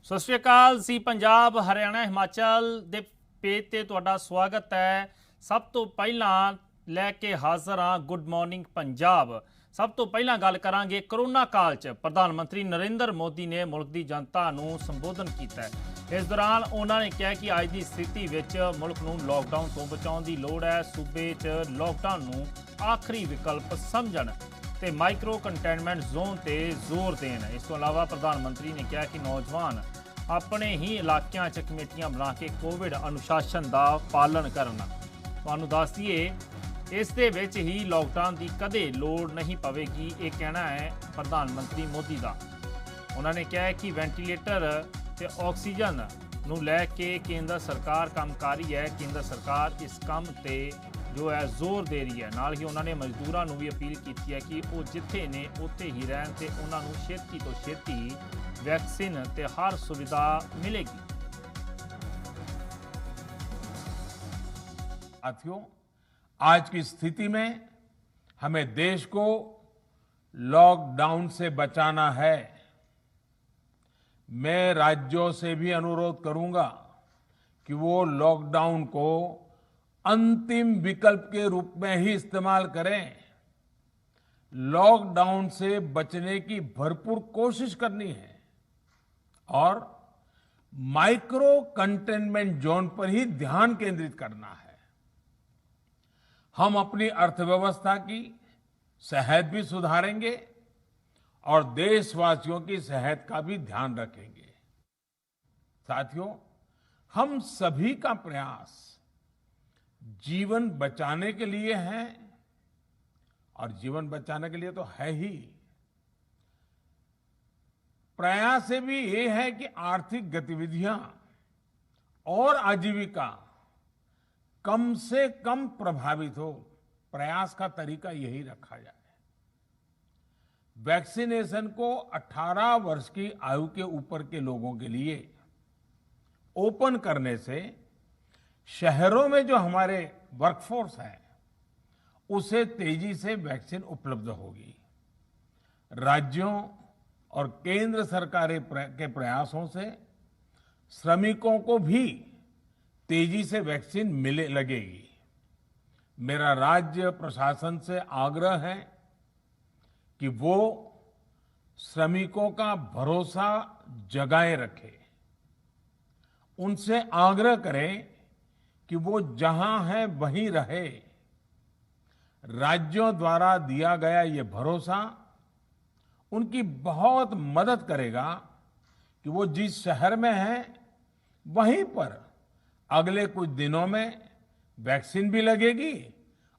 सत श्री अकाल सी पंजाब हरियाणा हिमाचल दे पेज ते तुहाडा स्वागत है। सब तो पहला लैके हाज़र हाँ गुड मॉर्निंग पंजाब। सब तो पहला गल करांगे कोरोना काल च प्रधानमंत्री नरेंद्र मोदी ने मुल्क की जनता नूं संबोधन किया है। इस दौरान उन्होंने कहा कि अज की स्थिति विच मुल्क नूं लॉकडाउन तो बचाउण दी लोड़ है। सूबे च लॉकडाउन नूं आखिरी विकल्प समझण ते माइक्रो कंटेनमेंट जोन ते जोर देन। इस तो अलावा प्रधानमंत्री ने कहा कि नौजवान अपने ही इलाकों च कमेटियां बना के कोविड अनुशासन का पालन करन। तुहानूं दस दईए इस दे विच ही लॉकडाउन की कदे लोड़ नहीं पवेगी, ये कहना है प्रधानमंत्री मोदी का। उन्होंने कहा कि वेंटीलेटर ते ऑक्सीजन नूं लैके केंद्र सरकार काम कर रही है। केंद्र सरकार इस काम ते जो है जोर दे रही है। नाल ही उन्होंने मजदूरों को भी अपील की है कि वो जिथे ने उत्थे ही रहन ते उन्होंने छेती तो छेती वैक्सीन ते हर सुविधा मिलेगी। साथियों, आज की स्थिति में हमें देश को लॉकडाउन से बचाना है। मैं राज्यों से भी अनुरोध करूंगा कि वो लॉकडाउन को अंतिम विकल्प के रूप में ही इस्तेमाल करें। लॉकडाउन से बचने की भरपूर कोशिश करनी है और माइक्रो कंटेनमेंट जोन पर ही ध्यान केंद्रित करना है। हम अपनी अर्थव्यवस्था की सेहत भी सुधारेंगे और देशवासियों की सेहत का भी ध्यान रखेंगे। साथियों, हम सभी का प्रयास जीवन बचाने के लिए है और जीवन बचाने के लिए तो है ही। प्रयास से भी ये है कि आर्थिक गतिविधियां और आजीविका कम से कम प्रभावित हो। प्रयास का तरीका यही रखा जाए। वैक्सीनेशन को 18 वर्ष की आयु के ऊपर के लोगों के लिए ओपन करने से शहरों में जो हमारे वर्कफोर्स है उसे तेजी से वैक्सीन उपलब्ध होगी। राज्यों और केंद्र सरकार के प्रयासों से श्रमिकों को भी तेजी से वैक्सीन मिले लगेगी। मेरा राज्य प्रशासन से आग्रह है कि वो श्रमिकों का भरोसा जगाए रखे। उनसे आग्रह करें कि वो जहां है वहीं रहे। राज्यों द्वारा दिया गया ये भरोसा उनकी बहुत मदद करेगा कि वो जिस शहर में हैं वहीं पर अगले कुछ दिनों में वैक्सीन भी लगेगी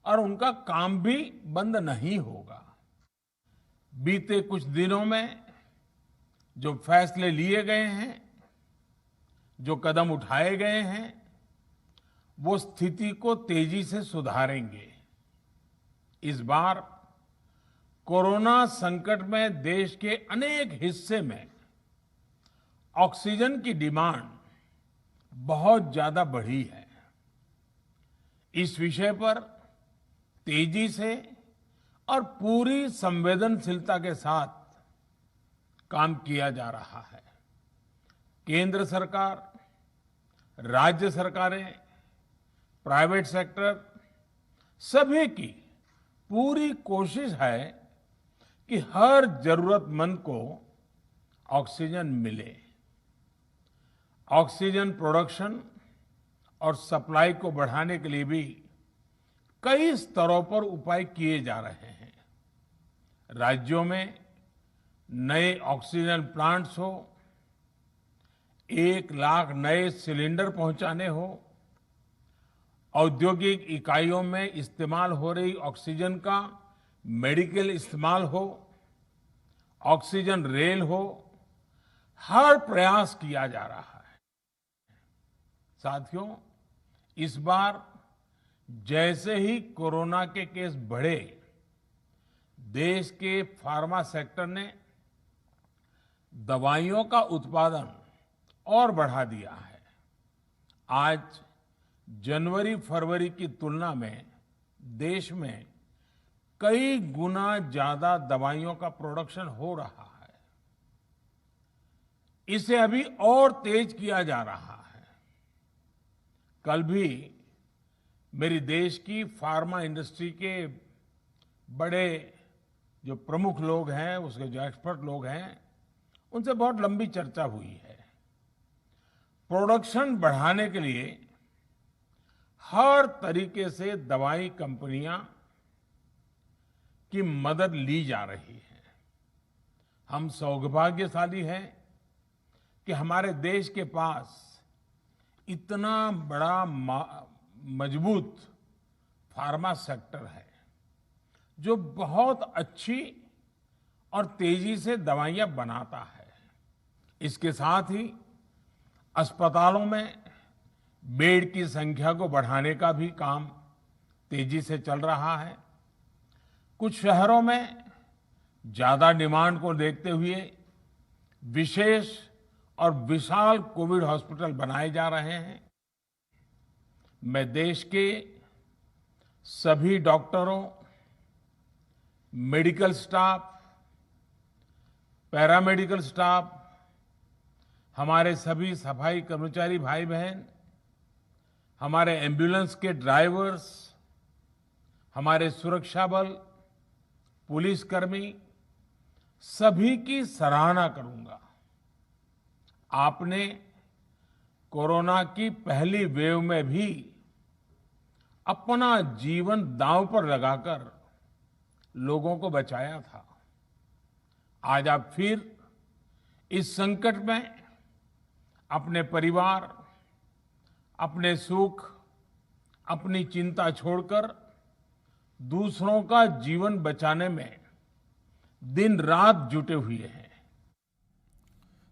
और उनका काम भी बंद नहीं होगा। बीते कुछ दिनों में जो फैसले लिए गए हैं, जो कदम उठाए गए हैं, वो स्थिति को तेजी से सुधारेंगे। इस बार कोरोना संकट में देश के अनेक हिस्से में ऑक्सीजन की डिमांड बहुत ज्यादा बढ़ी है। इस विषय पर तेजी से और पूरी संवेदनशीलता के साथ काम किया जा रहा है। केंद्र सरकार, राज्य सरकारें, प्राइवेट सेक्टर सभी की पूरी कोशिश है कि हर जरूरतमंद को ऑक्सीजन मिले। ऑक्सीजन प्रोडक्शन और सप्लाई को बढ़ाने के लिए भी कई स्तरों पर उपाय किए जा रहे हैं। राज्यों में नए ऑक्सीजन प्लांट्स हो, 1 लाख नए सिलेंडर पहुंचाने हो, औद्योगिक इकाइयों में इस्तेमाल हो रही ऑक्सीजन का मेडिकल इस्तेमाल हो, ऑक्सीजन रेल हो, हर प्रयास किया जा रहा है। साथियों, इस बार जैसे ही कोरोना के केस बढ़े, देश के फार्मा सेक्टर ने दवाइयों का उत्पादन और बढ़ा दिया है। आज जनवरी-फरवरी की तुलना में देश में कई गुना ज्यादा दवाइयों का प्रोडक्शन हो रहा है। इसे अभी और तेज किया जा रहा है। कल भी मेरी देश की फार्मा इंडस्ट्री के बड़े जो प्रमुख लोग हैं, उसके जो एक्सपर्ट लोग हैं, उनसे बहुत लंबी चर्चा हुई है। प्रोडक्शन बढ़ाने के लिए हर तरीके से दवाई कंपनियां की मदद ली जा रही है। हम सौभाग्यशाली हैं कि हमारे देश के पास इतना बड़ा मजबूत फार्मा सेक्टर है जो बहुत अच्छी और तेजी से दवाइयां बनाता है। इसके साथ ही अस्पतालों में बेड की संख्या को बढ़ाने का भी काम तेजी से चल रहा है। कुछ शहरों में ज्यादा डिमांड को देखते हुए विशेष और विशाल कोविड हॉस्पिटल बनाए जा रहे हैं। मैं देश के सभी डॉक्टरों, मेडिकल स्टाफ, पैरामेडिकल स्टाफ, हमारे सभी सफाई कर्मचारी भाई बहन, हमारे एम्बुलेंस के ड्राइवर्स, हमारे सुरक्षा बल, पुलिसकर्मी, सभी की सराहना करूंगा। आपने कोरोना की पहली वेव में भी अपना जीवन दांव पर लगाकर लोगों को बचाया था। आज आप फिर इस संकट में अपने परिवार, अपने सुख, अपनी चिंता छोड़कर दूसरों का जीवन बचाने में दिन रात जुटे हुए हैं।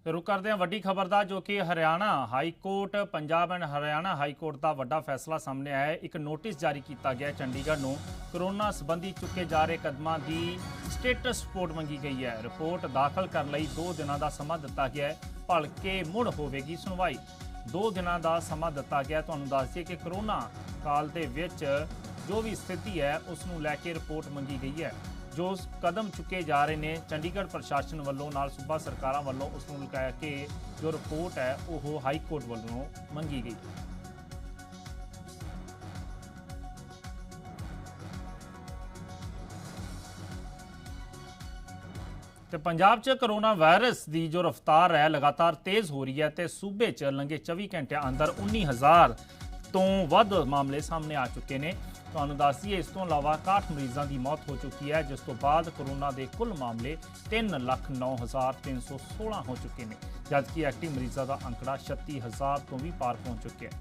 ਤੇ ਰੁਕ ਕਰਦੇ ਹਾਂ ਵੱਡੀ ਖਬਰ ਦਾ, ਜੋ ਕਿ Haryana high court, Punjab and Haryana high court ਦਾ ਵੱਡਾ ਫੈਸਲਾ ਸਾਹਮਣੇ ਆਇਆ ਹੈ। ਇੱਕ ਨੋਟਿਸ ਜਾਰੀ ਕੀਤਾ ਗਿਆ ਚੰਡੀਗੜ੍ਹ ਨੂੰ ਕੋਰੋਨਾ ਸੰਬੰਧੀ ਚੁੱਕੇ ਜਾ ਰਹੇ ਕਦਮਾਂ ਦੀ ਸਟੇਟਸ ਰਿਪੋਰਟ ਮੰਗੀ ਗਈ ਹੈ। ਰਿਪੋਰਟ ਦਾਖਲ ਕਰਨ ਲਈ 2 ਦਿਨਾਂ ਦਾ ਸਮਾਂ ਦਿੱਤਾ ਗਿਆ ਹੈ। ਭਲਕੇ ਮੁੜ ਹੋਵੇਗੀ ਸੁਣਵਾਈ। 2 ਦਿਨਾਂ ਦਾ ਸਮਾਂ ਦਿੱਤਾ ਗਿਆ। ਤੁਹਾਨੂੰ ਦੱਸ ਦਈਏ ਕਿ ਕੋਰੋਨਾ ਕਾਲ ਦੇ ਵਿੱਚ ਜੋ ਵੀ ਸਥਿਤੀ ਹੈ ਉਸ ਨੂੰ ਲੈ ਕੇ ਰਿਪੋर्ट ਮੰਗੀ ਗਈ ਹੈ। जो कदम चुके जा रहे हैं चंडीगढ़ प्रशासन वालों नाल सूबा सरकारां वालों उसनूं लगा के जो रिपोर्ट है वो हाई कोर्ट वालों मंगी गई। तो पंजाब च कोरोना वायरस की जो रफ्तार है लगातार तेज़ हो रही है तो सूबे च लंघे 24 घंटे अंदर 19,000 तो वध मामले सामने आ चुके हैं। ਤੁਹਾਨੂੰ ਦੱਸ ਦਈਏ ਇਸ ਤੋਂ ਇਲਾਵਾ 61 ਮਰੀਜ਼ਾਂ ਦੀ ਮੌਤ ਹੋ ਚੁੱਕੀ ਹੈ, ਜਿਸ ਤੋਂ ਬਾਅਦ ਕੋਰੋਨਾ ਦੇ ਕੁੱਲ ਮਾਮਲੇ 3,09,316 ਹੋ ਚੁੱਕੇ ਨੇ, ਜਦਕਿ ਐਕਟਿਵ ਮਰੀਜ਼ਾਂ ਦਾ ਅੰਕੜਾ 36,000 ਤੋਂ ਵੀ ਪਾਰ ਪਹੁੰਚ ਚੁੱਕਿਆ ਹੈ।